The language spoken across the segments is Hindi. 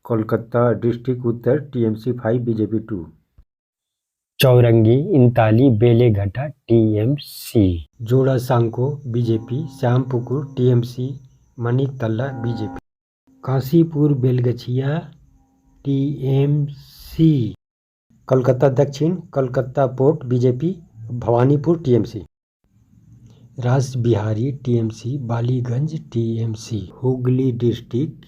Kolkata district Uttar TMC 5 BJP 2। Chowringhee Entally Beleghata TMC. Jorasanko BJP, Shyampukur TMC, Maniktala BJP. Kashipur Belgachia TMC. Kolkata Dakshin Kolkata port BJP, Bhabanipur TMC. Rashbehari TMC, Ballygunge TMC. Hooghly district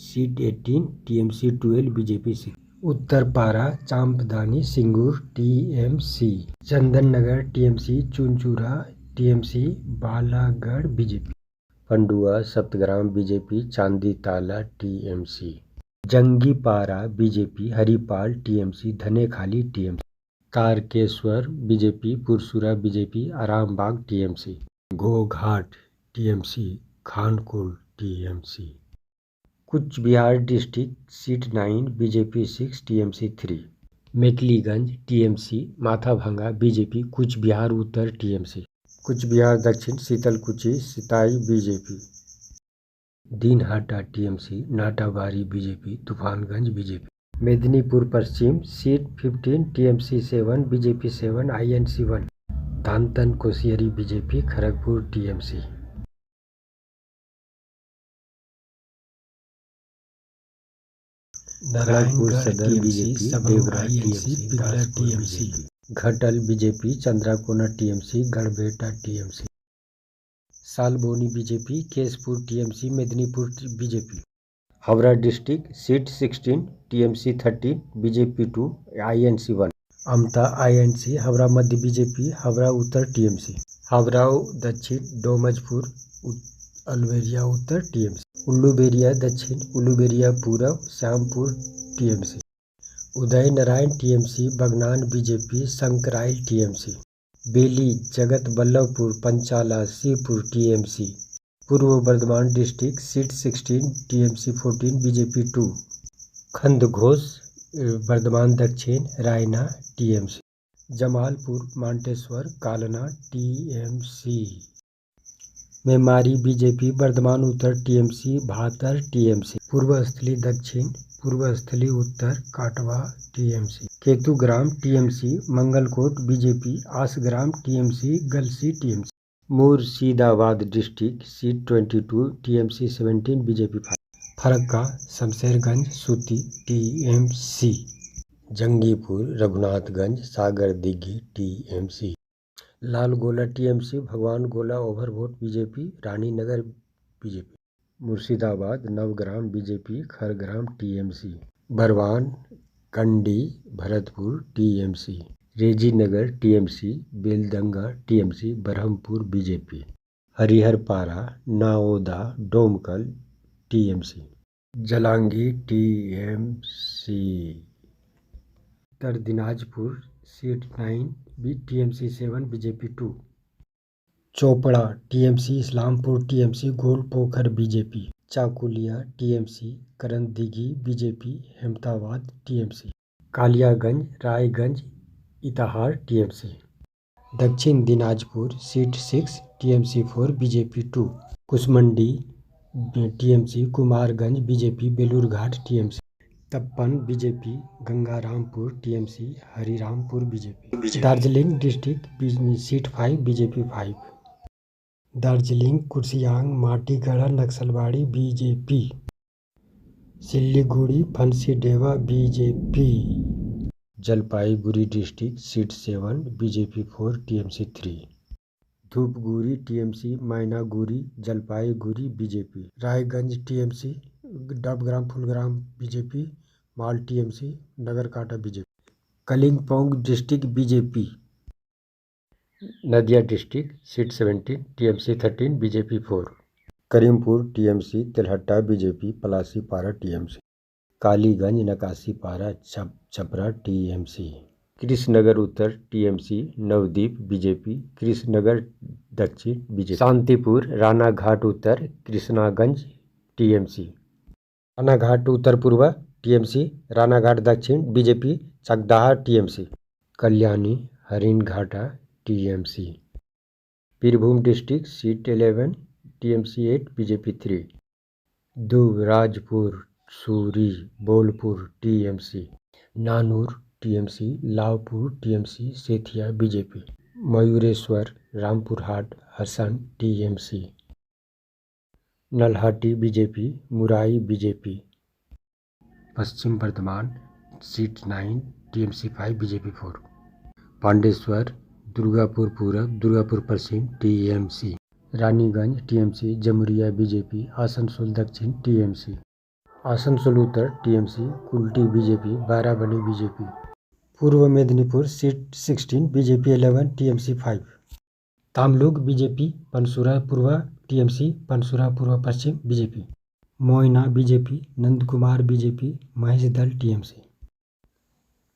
seat 18 TMC 12 BJP 6। Uttarpara Champdani Singur TMC. Chandannagar TMC, Chinsurah TMC, Balagarh BJP. Pandua Saptagram BJP, Chanditala TMC. Jangipara BJP, Haripal TMC, Dhaniakhali TMC. Tarakeswar BJP, Pursurah BJP, Arambagh TMC. Goghat TMC, Khanakul TMC. Cooch Behar district seat 9 BJP 6 TMC 3। Mekliganj TMC, Mathabhanga BJP, Cooch Behar Uttar TMC. Cooch Behar Dakshin Sitalkuchi Sitai BJP. Dinhata TMC, Natabari BJP, Tufanganj BJP. Medinipur Paschim seat 15 TMC 7 BJP 7 INC 1। Dantan Keshiary BJP, Kharagpur TMC. Narayanpur Sadar BJP, Debra TMC, TMC. Ghatal BJP, Chandrakona TMC, Garbeta TMC. Salboni BJP, Keshpur TMC, Medinipur BJP. Howrah district seat 16 TMC 13 BJP 2 INC 1। Amta INC, Howrah Madhya BJP, Howrah Uttar TMC. Howrah Dakshin Domjur अलवेरिया Uttar TMC. Uluberia Dakshin, Uluberia Purba, Shyampur TMC. Udaynarayanpur TMC, Bagnan BJP, Sankrail TMC. Bally Jagatballavpur Panchla Shibpur TMC. Purba Bardhaman district seat 16 TMC 14 BJP 2। Khandaghosh Bardhaman Dakshin, Raina TMC. Jamalpur Manteswar Kalna TMC. Memari BJP, Bardhaman Uttar TMC, Bhatar TMC. Purbasthali Dakshin, Purbasthali Uttar, Katwa TMC. Ketugram TMC, Mangalkot BJP, Ausgram TMC, Galsi TMC. Murshidabad district seat 22 TMC 17 BJP 5। Farakka Samserganj Suti TMC. Jangipur Raghunathganj Sagardighi TMC. Lalgola TMC, Bhagabangola ओवरवोट BJP, Raninagar BJP. Murshidabad Nabagram BJP, Khargram TMC. Burwan Kandi Bharatpur TMC. Rejinagar TMC, Beldanga TMC, Baharampur BJP. Hariharpara Nowda Domkal TMC. Jalangi TMC. Uttar Dinajpur seat 9 बी TMC 7 BJP 2। Chopra TMC, Islampur TMC, Goalpokhar BJP. Chakulia TMC, करंदीघी BJP, Hemtabad TMC. Kaliaganj Raiganj Itahar TMC. Dakshin Dinajpur seat 6 TMC 4 BJP 2। Kushmandi TMC, Kumarganj BJP, Balurghat TMC. Tapan BJP, Gangarampur TMC, Harirampur BJP. Darjeeling district seat 5 BJP 5। Darjeeling Kurseong Matigara Naxalbari BJP. Siliguri Phansidewa BJP. Jalpaiguri district seat 7 BJP 4 TMC 3। Dhupguri TMC, Maynaguri Jalpaiguri BJP. Raiganj TMC, Dabgram Phulbari BJP, Mal TMC, Nagrakata BJP. Kalimpong district BJP. Nadia district seat 17 TMC 13 BJP 4। Karimpur TMC, Tilhatta BJP, Palashipara TMC. Kaliganj Nakashipara Chapra TMC. Krishnanagar Uttar TMC, Nabadwip BJP, Krishnanagar Dakshin BJP. Shantipur Ranaghat Uttar, Krishnaganj TMC. Ranaghat Uttar Purba TMC, Ranaghat Dakshin BJP, Chakdaha TMC. Kalyani Haringhata TMC. Birbhum district seat 11 TMC 8 BJP 3। Dubrajpur Suri Bolpur TMC, Nanoor TMC, Labpur TMC Sainthia BJP, Mayureswar Rampurhat Hasan TMC, Nalhati BJP, Murarai BJP, Paschim Bardhaman seat 9 TMC 5 BJP 4, Pandaveswar Durgapur Purba Durgapur Paschim TMC, Raniganj TMC Jamuria BJP, Asansol Dakshin TMC, Asansol Uttar TMC, Kulti BJP, Barabani BJP, Purba Medinipur seat 16 BJP 11 TMC 5, Tamluk BJP, Panskura Purba TMC, Panskura Purba Paschim BJP, Moyna BJP, Nandakumar BJP, Mahishadal TMC,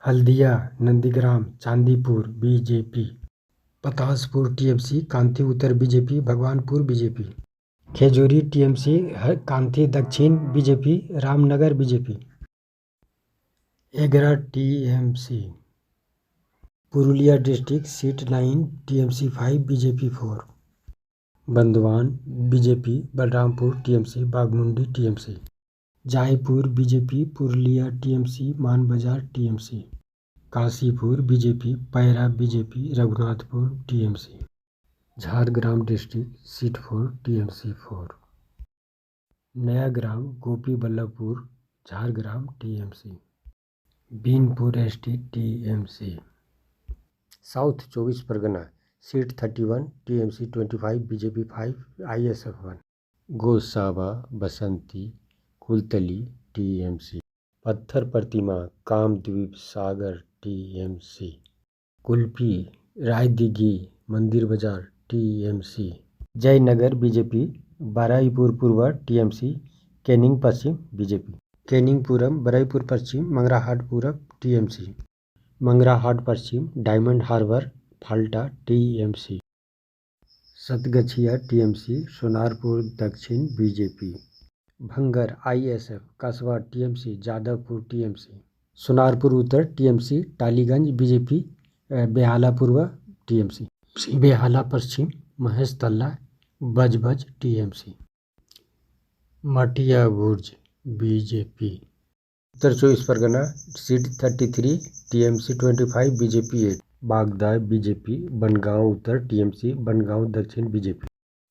Haldia Nandigram Chandipur BJP, Patashpur TMC, Kanthi Uttar BJP, Bhagabanpur BJP, Khejuri TMC, Kanthi Dakshin BJP, Ramnagar BJP, Egra TMC, Purulia district seat 9 TMC 5 BJP 4, Bandwan BJP, Balarampur TMC, Baghmundi TMC, Joypur BJP, Purulia TMC, Manbazar TMC, Kashipur BJP, Para BJP, Raghunathpur TMC, Jhargram district seat 4 TMC 4, Nayagram Gopiballavpur Jhargram TMC, Binpur ST TMC, south 24 Pargana seat 31 TMC 25 BJP 5 ISF 1, Gosaba Basanti Kultali TMC, Patharpratima कामद्वीप सागर टीएमसी, कुल्फी रायदिघी मंदिर बाजार TMC, Jaynagar BJP, Baruipur Purba TMC, Canning Paschim BJP, Canning Purba Baruipur Paschim, Magrahat Purba TMC, Magrahat Paschim, Diamond Harbour Falta TMC, Satgachia TMC, Sonarpur Dakshin BJP, Bhangar ISF, Kasba TMC, Jadavpur TMC, Sonarpur Uttar TMC, Tollygunge BJP, Behala Purba TMC, Behala Paschim, Maheshtala Budge Budge TMC, Metiabruz BJP, Uttar 24 Pargana seat 33 TMC 25 BJP 8, Bagda BJP, Bangaon Uttar TMC, Bangaon Dakshin BJP,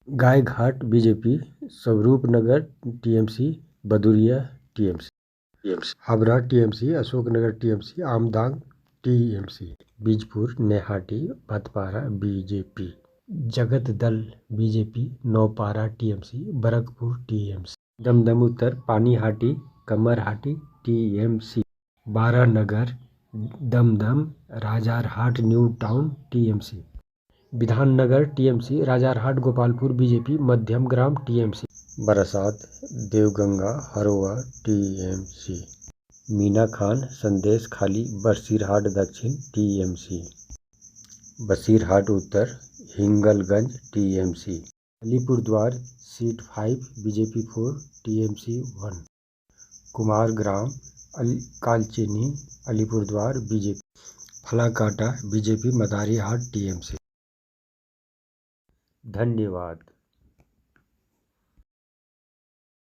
Gaighata BJP, Swarupnagar TMC, Bhadauria TMC, Howrah TMC, Ashoknagar TMC, Amdanga TMC, Bijpur Naihati Bhatpara BJP, Jagatdal BJP, Noapara TMC, Barrackpore TMC, Dum Dum Uttar Panihati Kamarhati TMC, Baranagar Dum Dum Rajarhat New Town TMC, Bidhannagar TMC, Rajarhat Gopalpur BJP, Madhyamgram TMC, Barasat Deganga Haroa TMC, Minakhan Sandeshkhali Basirhat Dakshin TMC, Basirhat Uttar Hingalganj TMC, Alipurduar seat 5 BJP 4 TMC 1, Kumargram Kalchini Alipurduar BJP, Falakata BJP, Madarihat TMC. धन्यवाद।